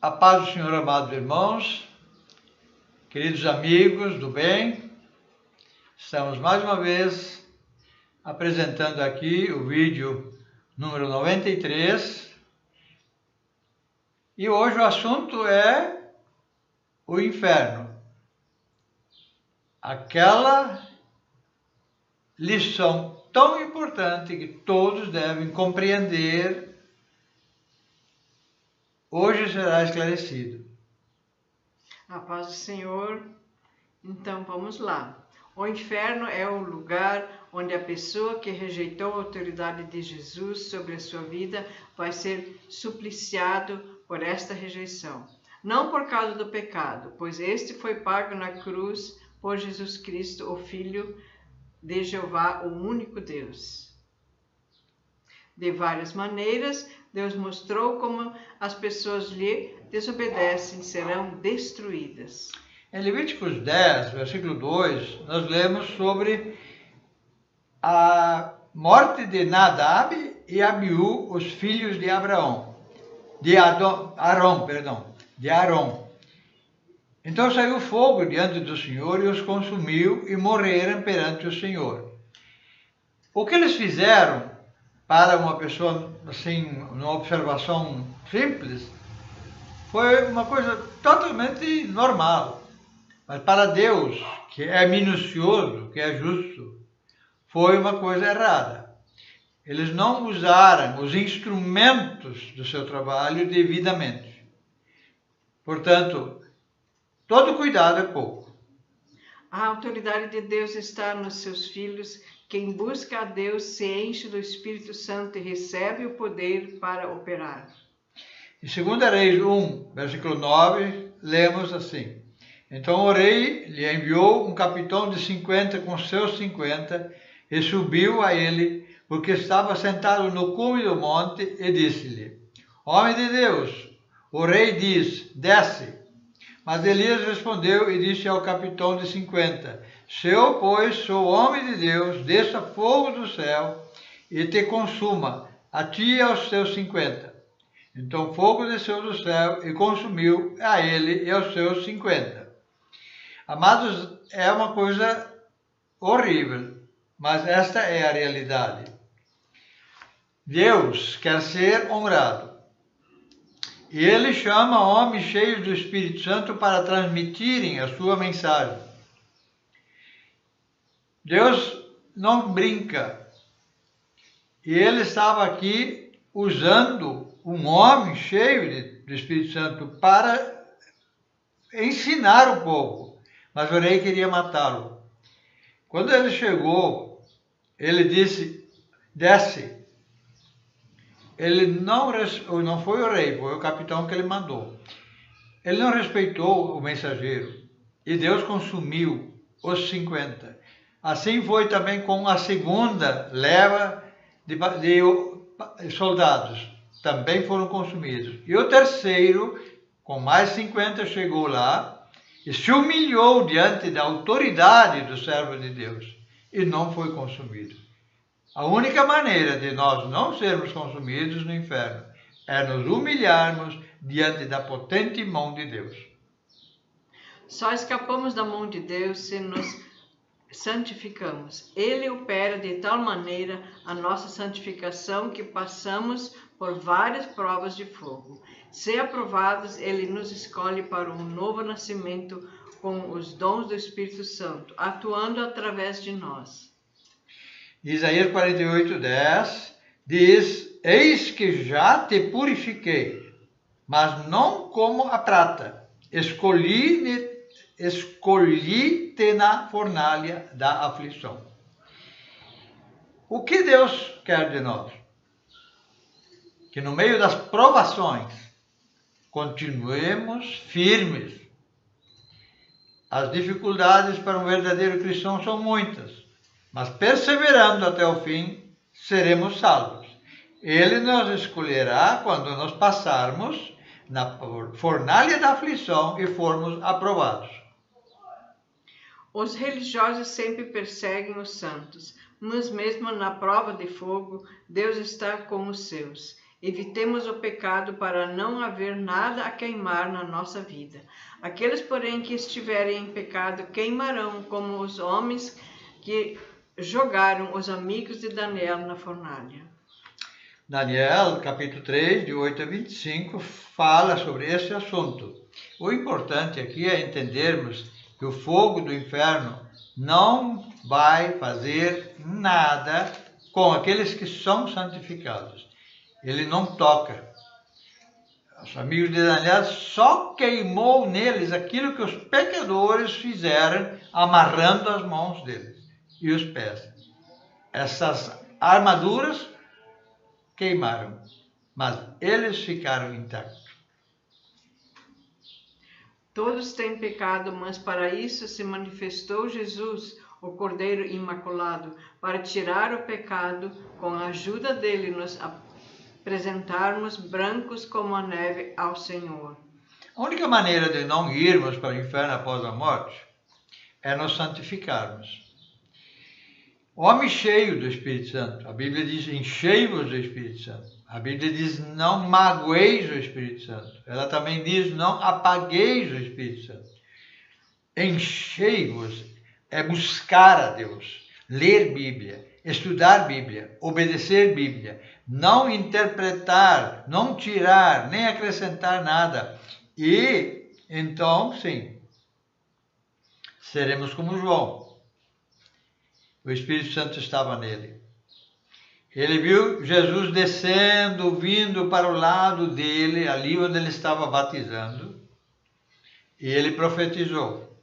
A paz do Senhor, amados irmãos, queridos amigos do bem, estamos mais uma vez apresentando aqui o vídeo número 93 e hoje o assunto é o inferno. Aquela lição tão importante que todos devem compreender, hoje será esclarecido. A paz do Senhor. Então vamos lá. O inferno é o lugar onde a pessoa que rejeitou a autoridade de Jesus sobre a sua vida vai ser supliciado por esta rejeição. Não por causa do pecado, pois este foi pago na cruz por Jesus Cristo, o Filho de Jeová, o único Deus. De várias maneiras, Deus mostrou como as pessoas lhe desobedecem serão destruídas. Em Levíticos 10, versículo 2, nós lemos sobre a morte de Nadab e Abiú, os filhos de Arão. Então saiu fogo diante do Senhor e os consumiu e morreram perante o Senhor. O que eles fizeram, para uma pessoa, assim, uma observação simples, foi uma coisa totalmente normal. Mas para Deus, que é minucioso, que é justo, foi uma coisa errada. Eles não usaram os instrumentos do seu trabalho devidamente. Portanto, todo cuidado é pouco. A autoridade de Deus está nos seus filhos. Quem busca a Deus se enche do Espírito Santo e recebe o poder para operar. Em 2 Reis 1, versículo 9, lemos assim: Então o rei lhe enviou um capitão de 50 com seus 50 e subiu a ele, porque estava sentado no cume do monte, e disse-lhe: Homem de Deus, o rei diz, desce. Mas Elias respondeu e disse ao capitão de 50, Se eu, pois, sou homem de Deus, desça fogo do céu e te consuma, a ti e aos teus 50. Então fogo desceu do céu e consumiu a ele e aos seus 50. Amados, é uma coisa horrível, mas esta é a realidade. Deus quer ser honrado. E Ele chama homens cheios do Espírito Santo para transmitirem a sua mensagem. Deus não brinca. E Ele estava aqui usando um homem cheio do Espírito Santo para ensinar o povo. Mas o rei queria matá-lo. Quando ele chegou, ele disse, desce. Ele não foi o rei, foi o capitão que ele mandou. Ele não respeitou o mensageiro e Deus consumiu os 50. Assim foi também com a segunda leva de soldados, também foram consumidos. E o terceiro, com mais 50, chegou lá e se humilhou diante da autoridade do servo de Deus e não foi consumido. A única maneira de nós não sermos consumidos no inferno é nos humilharmos diante da potente mão de Deus. Só escapamos da mão de Deus se nos santificamos. Ele opera de tal maneira a nossa santificação que passamos por várias provas de fogo. Se aprovados, Ele nos escolhe para um novo nascimento com os dons do Espírito Santo, atuando através de nós. Isaías 48:10 diz, Eis que já te purifiquei, mas não como a prata, escolhi-te na fornalha da aflição. O que Deus quer de nós? Que no meio das provações, continuemos firmes. As dificuldades para um verdadeiro cristão são muitas. Mas perseverando até o fim, seremos salvos. Ele nos escolherá quando nós passarmos na fornalha da aflição e formos aprovados. Os religiosos sempre perseguem os santos, mas mesmo na prova de fogo, Deus está com os seus. Evitemos o pecado para não haver nada a queimar na nossa vida. Aqueles, porém, que estiverem em pecado queimarão como os homens que jogaram os amigos de Daniel na fornalha. Daniel, capítulo 3, de 8 a 25, fala sobre esse assunto. O importante aqui é entendermos que o fogo do inferno não vai fazer nada com aqueles que são santificados. Ele não toca. Os amigos de Daniel só queimou neles aquilo que os pecadores fizeram, amarrando as mãos deles e os pés. Essas armaduras queimaram, mas eles ficaram intactos. Todos têm pecado, mas para isso se manifestou Jesus, o Cordeiro Imaculado, para tirar o pecado. Com a ajuda dele nos apresentarmos brancos como a neve ao Senhor. A única maneira de não irmos para o inferno após a morte é nos santificarmos. Homem cheio do Espírito Santo. A Bíblia diz, enchei-vos do Espírito Santo. A Bíblia diz, não magoeis o Espírito Santo. Ela também diz, não apagueis o Espírito Santo. Enchei-vos é buscar a Deus, ler Bíblia, estudar Bíblia, obedecer Bíblia, não interpretar, não tirar, nem acrescentar nada. E, então, sim, seremos como João. O Espírito Santo estava nele. Ele viu Jesus descendo, vindo para o lado dele, ali onde ele estava batizando, e ele profetizou: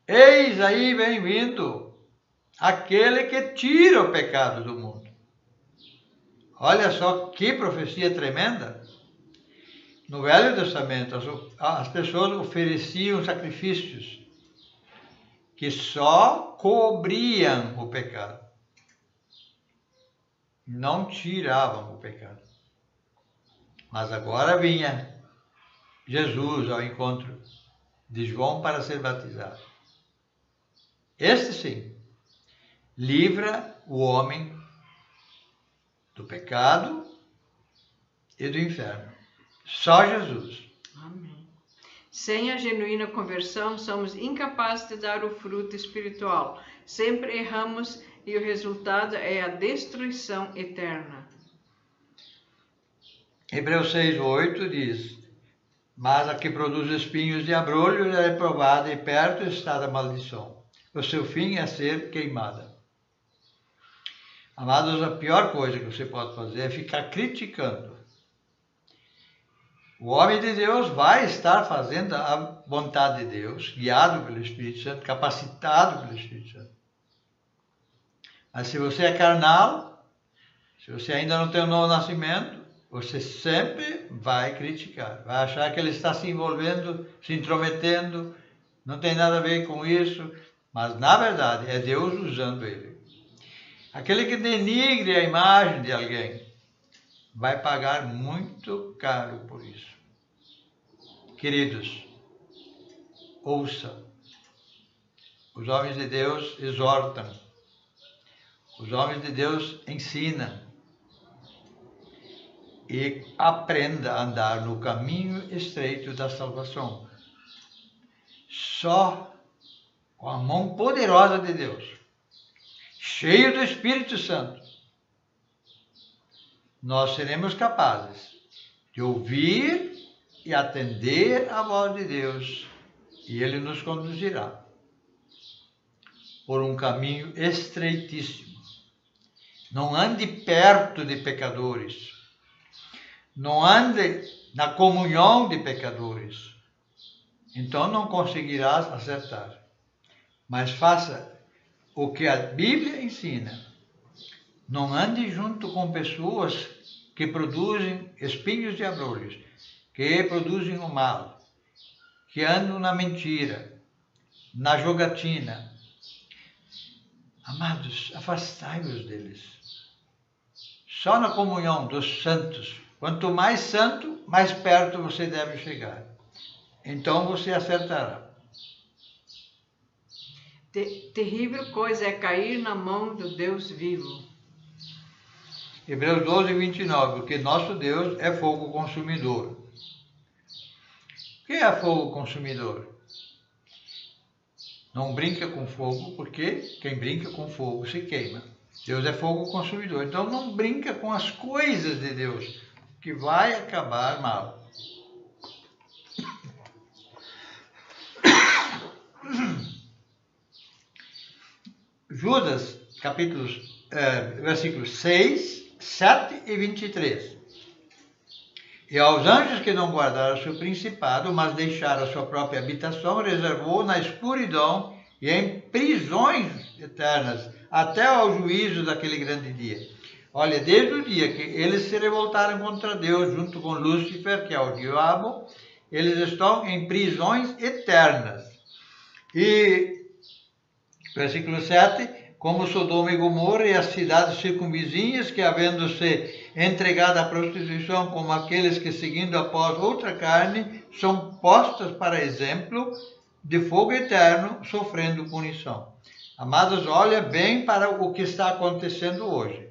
eis aí vem vindo aquele que tira o pecado do mundo. Olha só que profecia tremenda. No Velho Testamento, as pessoas ofereciam sacrifícios que só cobriam o pecado, não tiravam o pecado. Mas agora vinha Jesus ao encontro de João para ser batizado. Este sim, livra o homem do pecado e do inferno. Só Jesus. Amém. Sem a genuína conversão, somos incapazes de dar o fruto espiritual. Sempre erramos e o resultado é a destruição eterna. Hebreus 6:8 diz: mas a que produz espinhos de abrolhos é reprovada e perto está da maldição. O seu fim é ser queimada. Amados, a pior coisa que você pode fazer é ficar criticando. O homem de Deus vai estar fazendo a vontade de Deus, guiado pelo Espírito Santo, capacitado pelo Espírito Santo. Mas se você é carnal, se você ainda não tem um novo nascimento, você sempre vai criticar, vai achar que ele está se envolvendo, se intrometendo, não tem nada a ver com isso, mas na verdade é Deus usando ele. Aquele que denigre a imagem de alguém vai pagar muito caro por isso. Queridos, ouçam. Os homens de Deus exortam. Os homens de Deus ensinam. E aprenda a andar no caminho estreito da salvação. Só com a mão poderosa de Deus, cheio do Espírito Santo, nós seremos capazes de ouvir e atender a voz de Deus, e Ele nos conduzirá por um caminho estreitíssimo. Não ande perto de pecadores, não ande na comunhão de pecadores, então não conseguirás acertar. Mas faça o que a Bíblia ensina. Não ande junto com pessoas que produzem espinhos de abrolhos, que produzem o mal, que andam na mentira, na jogatina. Amados, afastai-vos deles. Só na comunhão dos santos. Quanto mais santo, mais perto você deve chegar. Então você acertará. Terrível coisa é cair na mão do Deus vivo. Hebreus 12, 29, porque nosso Deus é fogo consumidor. O que é fogo consumidor? Não brinca com fogo, porque quem brinca com fogo se queima. Deus é fogo consumidor. Então não brinca com as coisas de Deus, que vai acabar mal. Judas, versículos 6, 7 e 23. E aos anjos que não guardaram seu principado, mas deixaram a sua própria habitação, reservou na escuridão e em prisões eternas, até ao juízo daquele grande dia. Olha, desde o dia que eles se revoltaram contra Deus, junto com Lúcifer, que é o diabo, eles estão em prisões eternas. E, versículo 7, como Sodoma e Gomorra e as cidades circunvizinhas, que havendo-se entregado à prostituição como aqueles que, seguindo após outra carne, são postas para exemplo de fogo eterno, sofrendo punição. Amados, olha bem para o que está acontecendo hoje.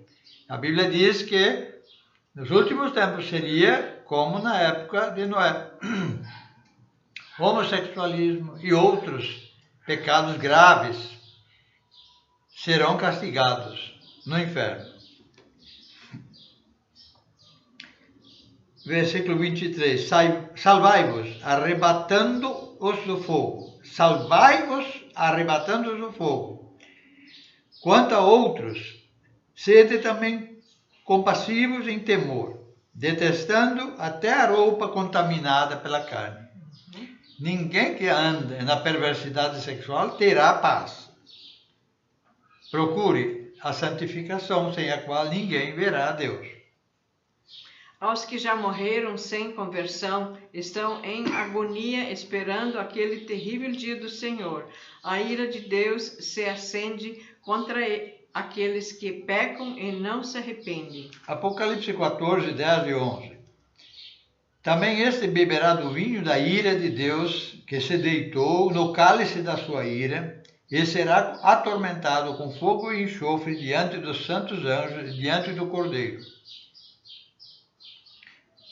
A Bíblia diz que nos últimos tempos seria como na época de Noé. Homossexualismo e outros pecados graves serão castigados no inferno. Versículo 23. Salvai-vos, arrebatando-os do fogo. Salvai-vos, arrebatando-os do fogo. Quanto a outros, sede também compassivos em temor, detestando até a roupa contaminada pela carne. Ninguém que anda na perversidade sexual terá paz. Procure a santificação, sem a qual ninguém verá a Deus. Aos que já morreram sem conversão, estão em agonia esperando aquele terrível dia do Senhor. A ira de Deus se acende contra aqueles que pecam e não se arrependem. Apocalipse 14, 10 e 11. Também este beberá do vinho da ira de Deus, que se deitou no cálice da sua ira, e será atormentado com fogo e enxofre diante dos santos anjos e diante do Cordeiro.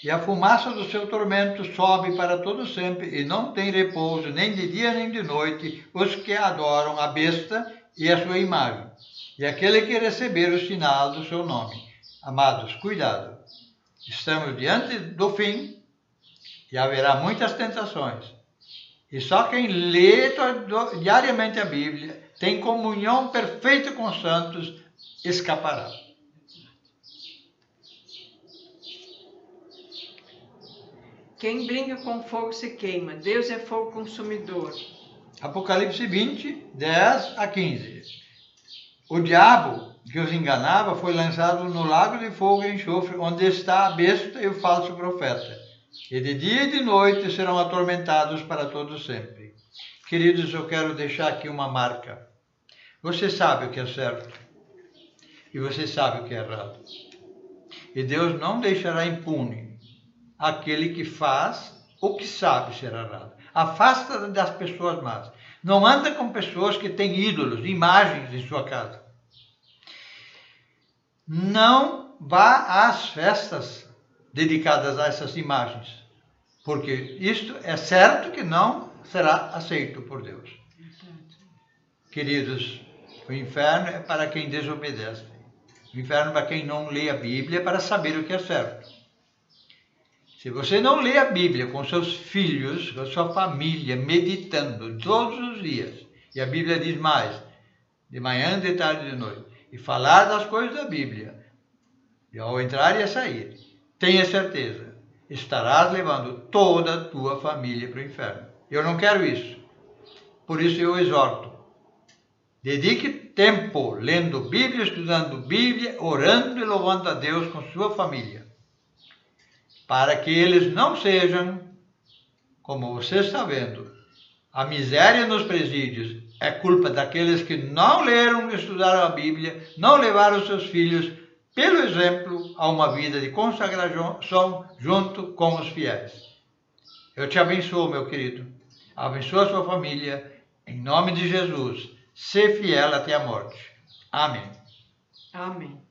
E a fumaça do seu tormento sobe para todo sempre, e não tem repouso, nem de dia nem de noite, os que adoram a besta e a sua imagem, e aquele que receber o sinal do seu nome. Amados, cuidado. Estamos diante do fim, e haverá muitas tentações. E só quem lê diariamente a Bíblia, tem comunhão perfeita com os santos, escapará. Quem brinca com fogo se queima. Deus é fogo consumidor. Apocalipse 20, 10 a 15. O diabo que os enganava foi lançado no lago de fogo e enxofre, onde está a besta e o falso profeta. E de dia e de noite serão atormentados para todo sempre. Queridos, eu quero deixar aqui uma marca. Você sabe o que é certo e você sabe o que é errado. E Deus não deixará impune aquele que faz o que sabe ser errado. Afasta das pessoas más. Não anda com pessoas que têm ídolos, imagens em sua casa. Não vá às festas dedicadas a essas imagens, porque isto é certo que não será aceito por Deus. Queridos, o inferno é para quem desobedece. O inferno é para quem não lê a Bíblia para saber o que é certo. Se você não lê a Bíblia com seus filhos, com a sua família, meditando todos os dias, e a Bíblia diz mais, de manhã, de tarde e de noite, e falar das coisas da Bíblia, e ao entrar e a sair, tenha certeza, estarás levando toda a tua família para o inferno. Eu não quero isso. Por isso eu exorto. Dedique tempo lendo Bíblia, estudando Bíblia, orando e louvando a Deus com sua família, para que eles não sejam, como você está vendo, a miséria nos presídios é culpa daqueles que não leram e estudaram a Bíblia, não levaram seus filhos, pelo exemplo, a uma vida de consagração junto com os fiéis. Eu te abençoo, meu querido. Abençoa a sua família, em nome de Jesus. Ser fiel até a morte. Amém. Amém.